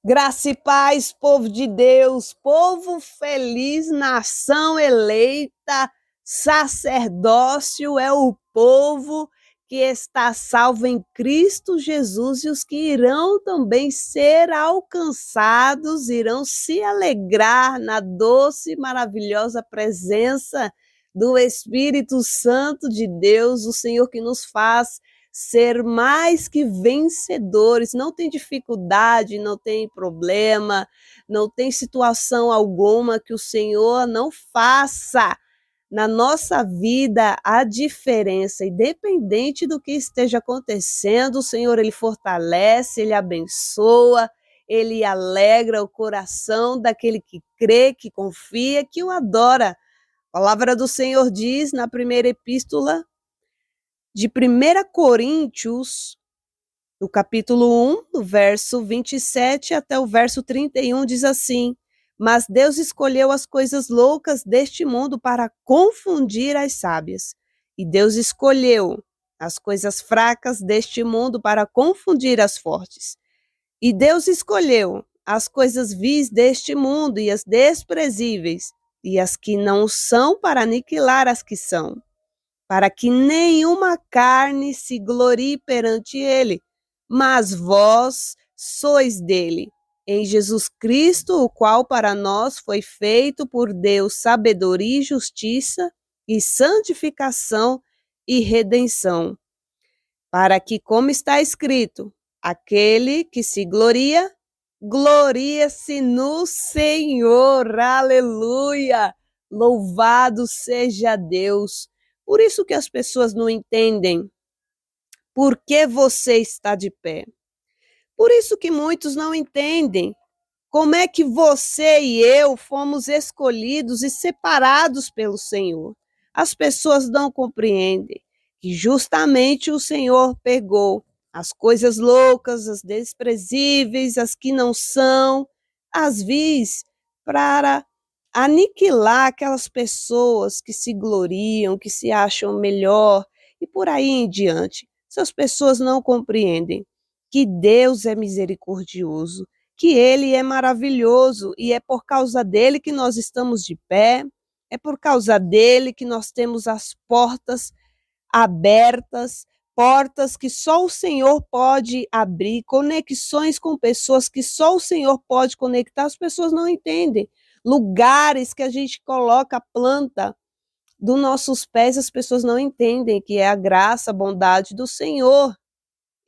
Graça e paz, povo de Deus, povo feliz, nação eleita, sacerdócio é o povo que está salvo em Cristo Jesus e os que irão também ser alcançados, irão se alegrar na doce e maravilhosa presença do Espírito Santo de Deus, o Senhor que nos faz ser mais que vencedores. Não tem dificuldade, não tem problema, não tem situação alguma que o Senhor não faça na nossa vida a diferença, independente do que esteja acontecendo. O Senhor, ele fortalece, ele abençoa, ele alegra o coração daquele que crê, que confia, que o adora. A palavra do Senhor diz na primeira epístola de 1 Coríntios, no capítulo 1, do verso 27 até o verso 31, diz assim: Mas Deus escolheu as coisas loucas deste mundo para confundir as sábias. E Deus escolheu as coisas fracas deste mundo para confundir as fortes. E Deus escolheu as coisas vis deste mundo e as desprezíveis, e as que não são para aniquilar as que são, para que nenhuma carne se glorie perante ele, mas vós sois dele, em Jesus Cristo, o qual para nós foi feito por Deus sabedoria e justiça, e santificação e redenção, para que, como está escrito, aquele que se gloria, gloria-se no Senhor, aleluia, louvado seja Deus. Por isso que as pessoas não entendem por que você está de pé. Por isso que muitos não entendem como é que você e eu fomos escolhidos e separados pelo Senhor. As pessoas não compreendem que justamente o Senhor pegou as coisas loucas, as desprezíveis, as que não são, as vis, para aniquilar aquelas pessoas que se gloriam, que se acham melhor e por aí em diante. Essas pessoas não compreendem que Deus é misericordioso, que ele é maravilhoso e é por causa dele que nós estamos de pé, é por causa dele que nós temos as portas abertas, portas que só o Senhor pode abrir, conexões com pessoas que só o Senhor pode conectar. As pessoas não entendem. Lugares que a gente coloca a planta dos nossos pés, as pessoas não entendem que é a graça, a bondade do Senhor.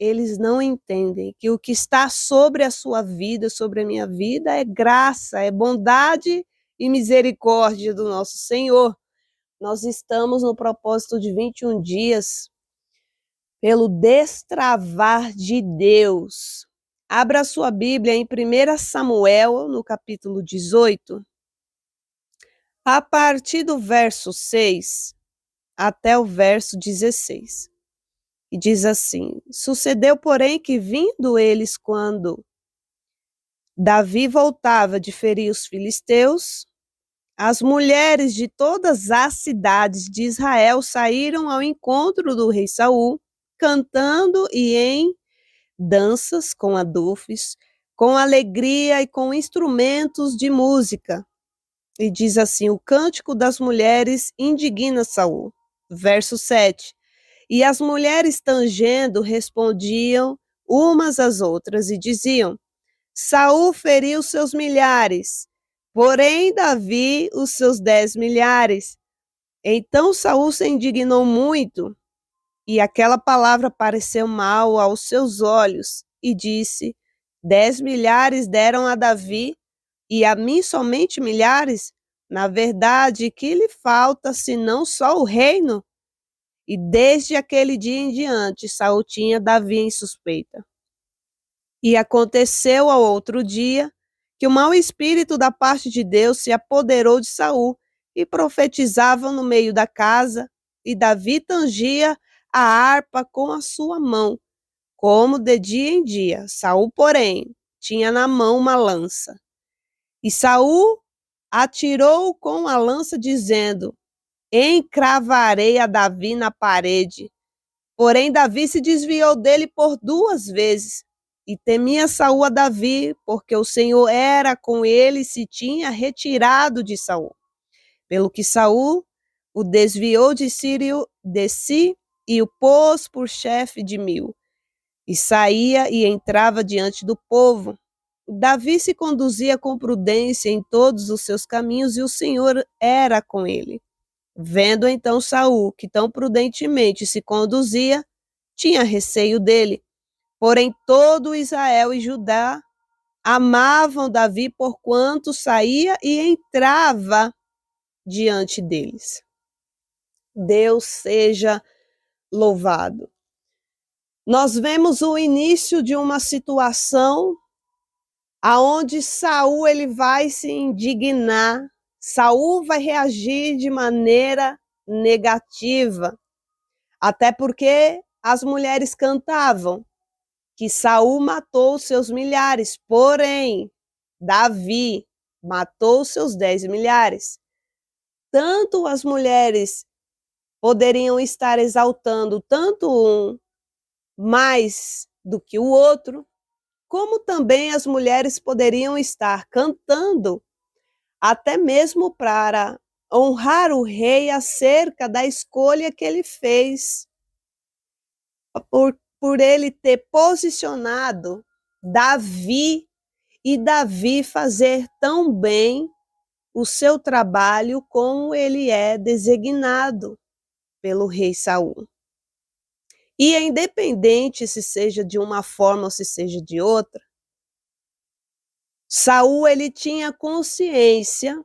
Eles não entendem que o que está sobre a sua vida, sobre a minha vida, é graça, é bondade e misericórdia do nosso Senhor. Nós estamos no propósito de 21 dias pelo destravar de Deus. Abra a sua Bíblia em 1 Samuel, no capítulo 18, a partir do verso 6 até o verso 16. E diz assim: Sucedeu, porém, que vindo eles quando Davi voltava de ferir os filisteus, as mulheres de todas as cidades de Israel saíram ao encontro do rei Saul, cantando e em danças com adufes, com alegria e com instrumentos de música. E diz assim: o cântico das mulheres indigna Saul. Verso 7. E as mulheres tangendo respondiam umas às outras e diziam: Saul feriu seus milhares, porém Davi os seus 10 milhares. Então Saul se indignou muito, e aquela palavra pareceu mal aos seus olhos, e disse: 10 milhares deram a Davi, e a mim somente milhares? Na verdade, que lhe falta senão só o reino? E desde aquele dia em diante, Saul tinha Davi em suspeita. E aconteceu ao outro dia que o mau espírito da parte de Deus se apoderou de Saul e profetizava no meio da casa, e Davi tangia a harpa com a sua mão, como de dia em dia. Saul, porém, tinha na mão uma lança. E Saul atirou com a lança, dizendo: encravarei a Davi na parede. Porém, Davi se desviou dele por 2 vezes. e temia Saul a Davi, porque o Senhor era com ele e se tinha retirado de Saul. Pelo que Saul o desviou de si e o pôs por chefe de 1000. E saía e entrava diante do povo. Davi se conduzia com prudência em todos os seus caminhos e o Senhor era com ele. Vendo então Saul que tão prudentemente se conduzia, tinha receio dele. Porém todo Israel e Judá amavam Davi porquanto saía e entrava diante deles. Deus seja louvado. Nós vemos o início de uma situação aonde Saul ele vai se indignar. Saul vai reagir de maneira negativa, até porque as mulheres cantavam que Saul matou seus milhares, porém Davi matou seus 10 milhares. Tanto as mulheres poderiam estar exaltando tanto um mais do que o outro, como também as mulheres poderiam estar cantando até mesmo para honrar o rei acerca da escolha que ele fez, por ele ter posicionado Davi e Davi fazer tão bem o seu trabalho como ele é designado pelo rei Saul. E é independente se seja de uma forma ou se seja de outra, Saul ele tinha consciência,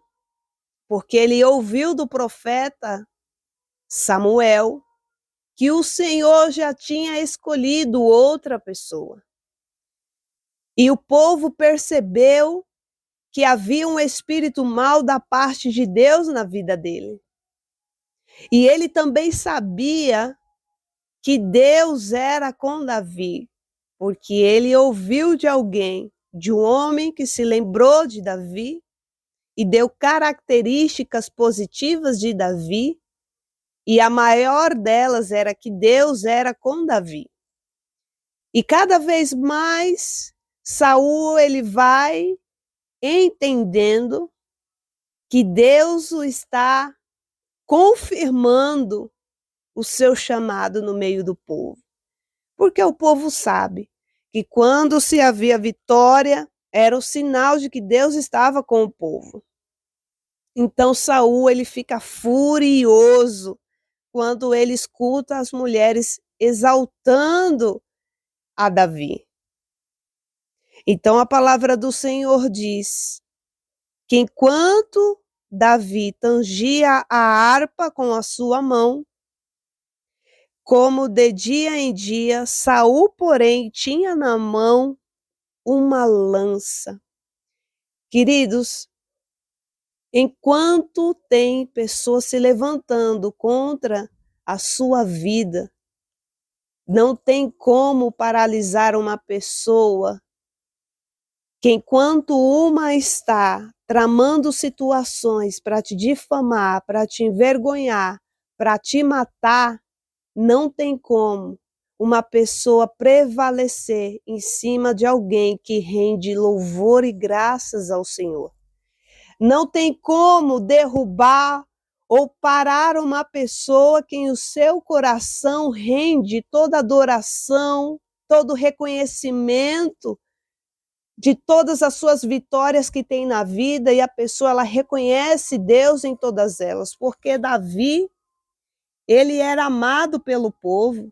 porque ele ouviu do profeta Samuel, que o Senhor já tinha escolhido outra pessoa. E o povo percebeu que havia um espírito mau da parte de Deus na vida dele. E ele também sabia que Deus era com Davi, porque ele ouviu de alguém, de um homem que se lembrou de Davi e deu características positivas de Davi, e a maior delas era que Deus era com Davi. E cada vez mais Saul ele vai entendendo que Deus o está confirmando o seu chamado no meio do povo. Porque o povo sabe que quando se havia vitória, era o sinal de que Deus estava com o povo. Então Saul ele fica furioso quando ele escuta as mulheres exaltando a Davi. Então a palavra do Senhor diz que enquanto Davi tangia a harpa com a sua mão, como de dia em dia, Saul, porém, tinha na mão uma lança. Queridos, enquanto tem pessoas se levantando contra a sua vida, não tem como paralisar uma pessoa que enquanto uma está tramando situações para te difamar, para te envergonhar, para te matar, não tem como uma pessoa prevalecer em cima de alguém que rende louvor e graças ao Senhor. Não tem como derrubar ou parar uma pessoa que em o seu coração rende toda adoração, todo reconhecimento de todas as suas vitórias que tem na vida, e a pessoa ela reconhece Deus em todas elas, porque Davi, ele era amado pelo povo.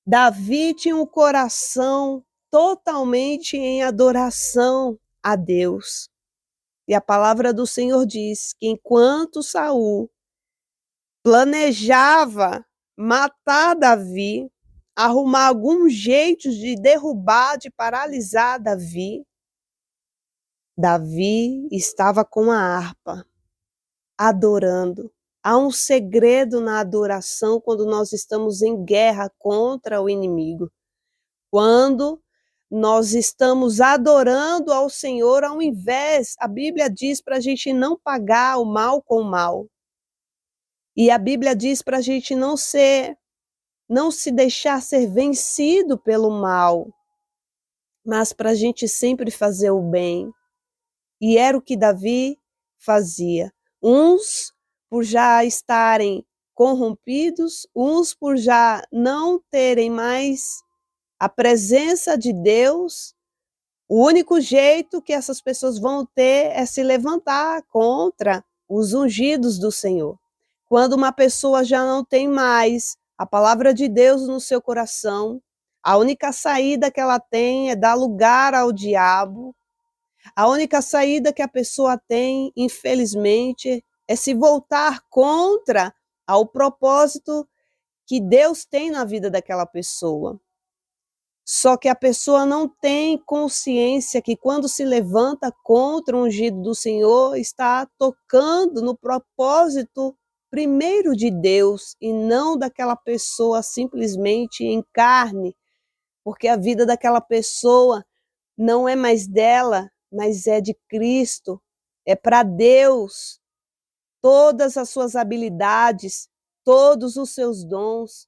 Davi tinha um coração totalmente em adoração a Deus. E a palavra do Senhor diz que enquanto Saul planejava matar Davi, arrumar algum jeito de derrubar, de paralisar Davi, Davi estava com a harpa, adorando. Há um segredo na adoração quando nós estamos em guerra contra o inimigo. Quando nós estamos adorando ao Senhor, ao invés, a Bíblia diz para a gente não pagar o mal com o mal. E a Bíblia diz para a gente não se deixar ser vencido pelo mal. mas para a gente sempre fazer o bem. E era o que Davi fazia. Uns por já estarem corrompidos, uns por já não terem mais a presença de Deus. O único jeito que essas pessoas vão ter é se levantar contra os ungidos do Senhor. Quando uma pessoa já não tem mais a palavra de Deus no seu coração, a única saída que ela tem é dar lugar ao diabo. A única saída que a pessoa tem, infelizmente, é se voltar contra ao propósito que Deus tem na vida daquela pessoa. Só que a pessoa não tem consciência que quando se levanta contra o ungido do Senhor, está tocando no propósito primeiro de Deus e não daquela pessoa simplesmente em carne, porque a vida daquela pessoa não é mais dela, mas é de Cristo, é para Deus. Todas as suas habilidades, todos os seus dons,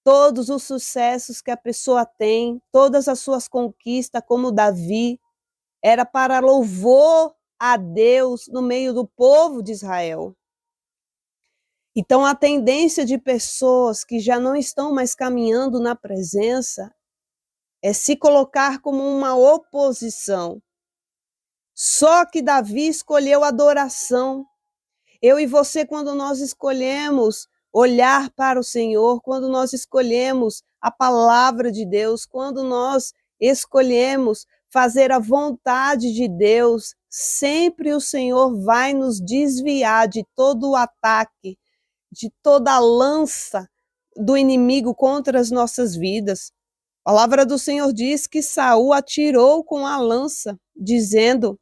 todos os sucessos que a pessoa tem, todas as suas conquistas, como Davi, era para louvor a Deus no meio do povo de Israel. Então, a tendência de pessoas que já não estão mais caminhando na presença é se colocar como uma oposição. Só que Davi escolheu adoração. Eu e você, quando nós escolhemos olhar para o Senhor, quando nós escolhemos a palavra de Deus, quando nós escolhemos fazer a vontade de Deus, sempre o Senhor vai nos desviar de todo o ataque, de toda a lança do inimigo contra as nossas vidas. A palavra do Senhor diz que Saul atirou com a lança, dizendo: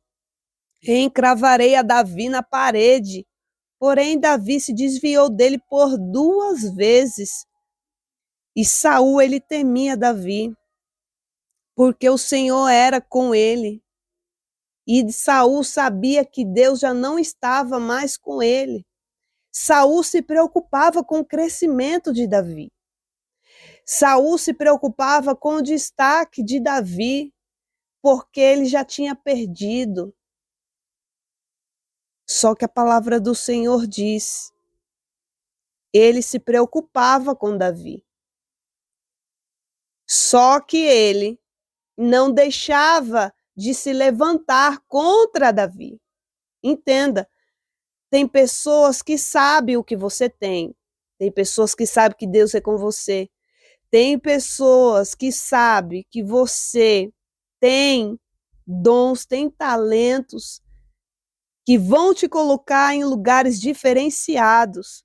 encravarei a Davi na parede. Porém, Davi se desviou dele por 2 vezes. E Saul, ele temia Davi, porque o Senhor era com ele. E Saul sabia que Deus já não estava mais com ele. Saul se preocupava com o crescimento de Davi. Saul se preocupava com o destaque de Davi, porque ele já tinha perdido. Só que a palavra do Senhor diz: ele se preocupava com Davi. Só que ele não deixava de se levantar contra Davi. Entenda, tem pessoas que sabem o que você tem pessoas que sabem que Deus é com você, tem pessoas que sabem que você tem dons, tem talentos, que vão te colocar em lugares diferenciados.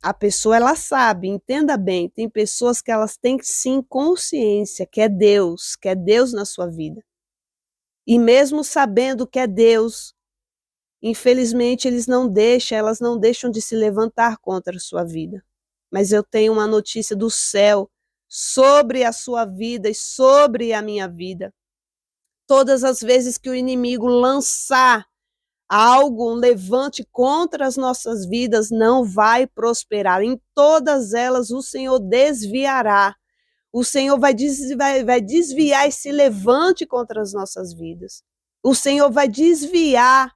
A pessoa, ela sabe, entenda bem, tem pessoas que elas têm sim consciência que é Deus na sua vida. E mesmo sabendo que é Deus, infelizmente elas não deixam de se levantar contra a sua vida. Mas eu tenho uma notícia do céu sobre a sua vida e sobre a minha vida. Todas as vezes que o inimigo lançar algo, um levante contra as nossas vidas, não vai prosperar. Em todas elas o Senhor desviará. O Senhor vai desviar esse levante contra as nossas vidas. O Senhor vai desviar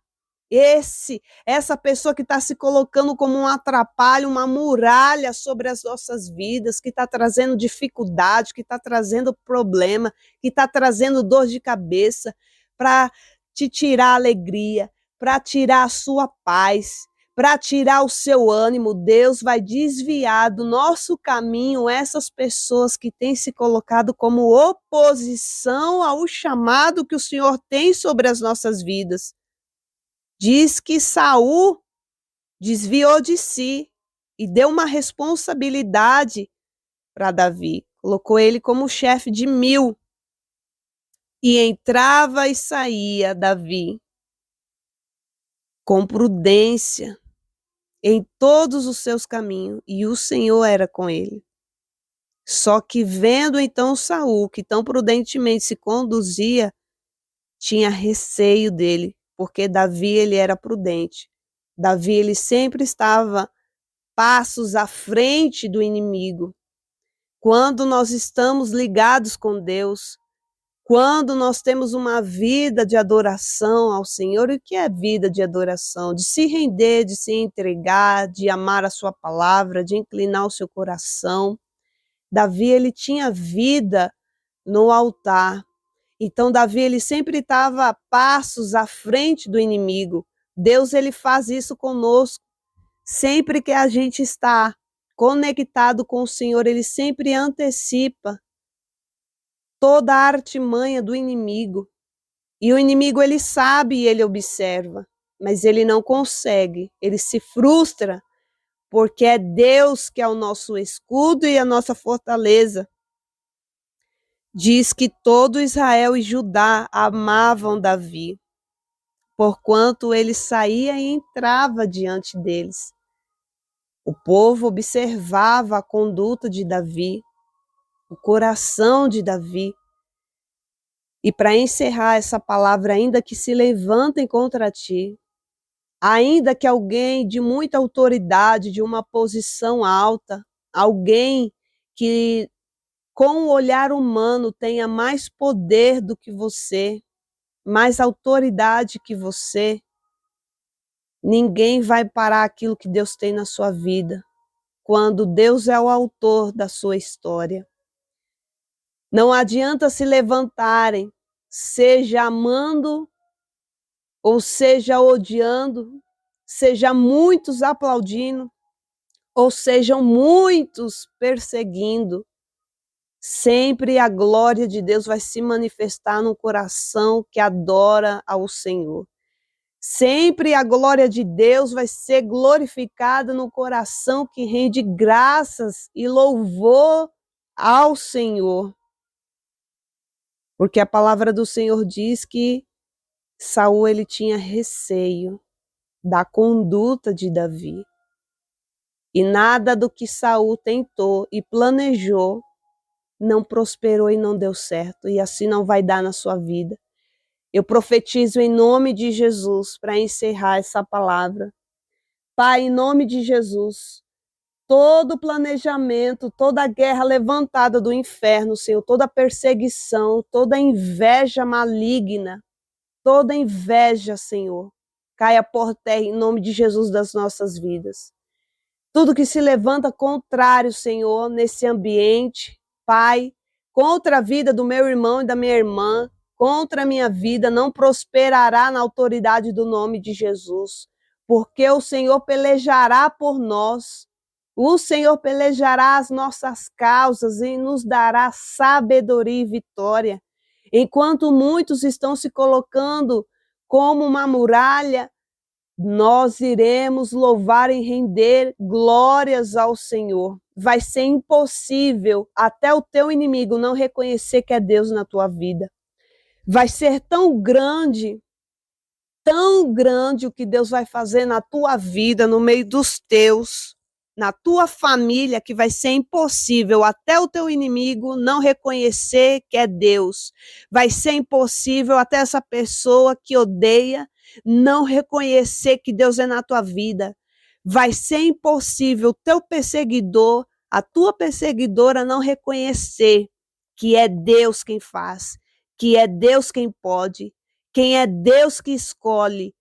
essa pessoa que está se colocando como um atrapalho, uma muralha sobre as nossas vidas, que está trazendo dificuldade, que está trazendo problema, que está trazendo dor de cabeça, para te tirar a alegria, para tirar a sua paz, para tirar o seu ânimo. Deus vai desviar do nosso caminho essas pessoas que têm se colocado como oposição ao chamado que o Senhor tem sobre as nossas vidas. Diz que Saul desviou de si e deu uma responsabilidade para Davi. Colocou ele como chefe de 1000. E entrava e saía Davi com prudência em todos os seus caminhos, e o Senhor era com ele. Só que vendo então Saul, que tão prudentemente se conduzia, tinha receio dele, porque Davi, ele era prudente. Davi, ele sempre estava passos à frente do inimigo. Quando nós estamos ligados com Deus, Quando nós temos uma vida de adoração ao Senhor, e o que é vida de adoração? De se render, de se entregar, de amar a sua palavra, de inclinar o seu coração. Davi, ele tinha vida no altar. Então, Davi, ele sempre estava a passos à frente do inimigo. Deus, ele faz isso conosco. Sempre que a gente está conectado com o Senhor, ele sempre antecipa toda a artimanha do inimigo. E o inimigo, ele sabe e ele observa, mas ele não consegue, ele se frustra, porque é Deus que é o nosso escudo e a nossa fortaleza. Diz que todo Israel e Judá amavam Davi, porquanto ele saía e entrava diante deles. O povo observava a conduta de Davi, o coração de Davi. E para encerrar essa palavra, ainda que se levantem contra ti, ainda que alguém de muita autoridade, de uma posição alta, alguém que com o olhar humano tenha mais poder do que você, mais autoridade que você, ninguém vai parar aquilo que Deus tem na sua vida, quando Deus é o autor da sua história. Não adianta se levantarem, seja amando ou seja odiando, seja muitos aplaudindo, ou sejam muitos perseguindo. Sempre a glória de Deus vai se manifestar no coração que adora ao Senhor. Sempre a glória de Deus vai ser glorificada no coração que rende graças e louvor ao Senhor. Porque a palavra do Senhor diz que Saul, ele tinha receio da conduta de Davi. E nada do que Saul tentou e planejou não prosperou e não deu certo. E assim não vai dar na sua vida. Eu profetizo em nome de Jesus para encerrar essa palavra. Pai, em nome de Jesus, todo planejamento, toda guerra levantada do inferno, Senhor, toda perseguição, toda inveja maligna, toda inveja, Senhor, caia por terra em nome de Jesus das nossas vidas. Tudo que se levanta contrário, Senhor, nesse ambiente, Pai, contra a vida do meu irmão e da minha irmã, contra a minha vida, não prosperará na autoridade do nome de Jesus, porque o Senhor pelejará por nós, o Senhor pelejará as nossas causas e nos dará sabedoria e vitória. Enquanto muitos estão se colocando como uma muralha, nós iremos louvar e render glórias ao Senhor. Vai ser impossível até o teu inimigo não reconhecer que é Deus na tua vida. Vai ser tão grande o que Deus vai fazer na tua vida, no meio dos teus, na tua família, que vai ser impossível até o teu inimigo não reconhecer que é Deus. Vai ser impossível até essa pessoa que odeia não reconhecer que Deus é na tua vida. Vai ser impossível o teu perseguidor, a tua perseguidora não reconhecer que é Deus quem faz, que é Deus quem pode, quem é Deus que escolhe,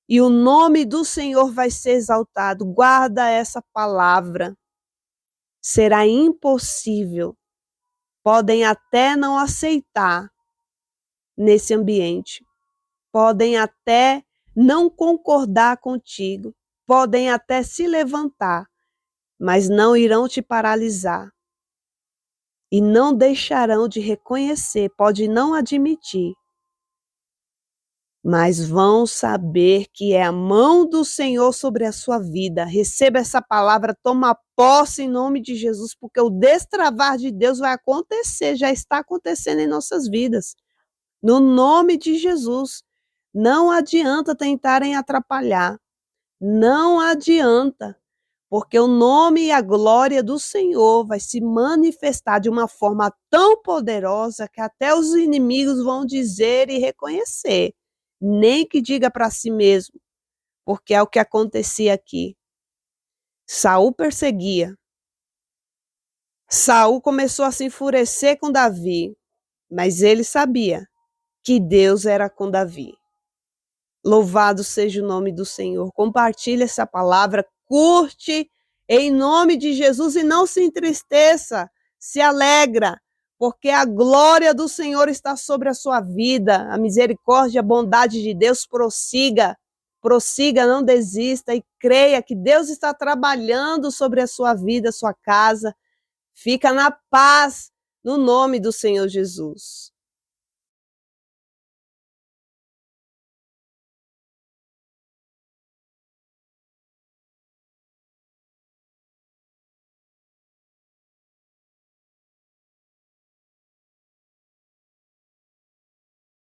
e o nome do Senhor vai ser exaltado. Guarda essa palavra. Será impossível. Podem até não aceitar nesse ambiente. Podem até não concordar contigo. Podem até se levantar, mas não irão te paralisar. E não deixarão de reconhecer, pode não admitir, mas vão saber que é a mão do Senhor sobre a sua vida. Receba essa palavra, toma posse em nome de Jesus, porque o destravar de Deus vai acontecer, já está acontecendo em nossas vidas. No nome de Jesus, não adianta tentarem atrapalhar, não adianta, porque o nome e a glória do Senhor vai se manifestar de uma forma tão poderosa que até os inimigos vão dizer e reconhecer. Nem que diga para si mesmo, porque é o que acontecia aqui. Saul perseguia. Saul começou a se enfurecer com Davi. mas ele sabia que Deus era com Davi. Louvado seja o nome do Senhor. Compartilhe essa palavra, curte em nome de Jesus e não se entristeça, se alegra, porque a glória do Senhor está sobre a sua vida. A misericórdia, a bondade de Deus prossiga, prossiga, não desista e creia que Deus está trabalhando sobre a sua vida, a sua casa. Fica na paz no nome do Senhor Jesus.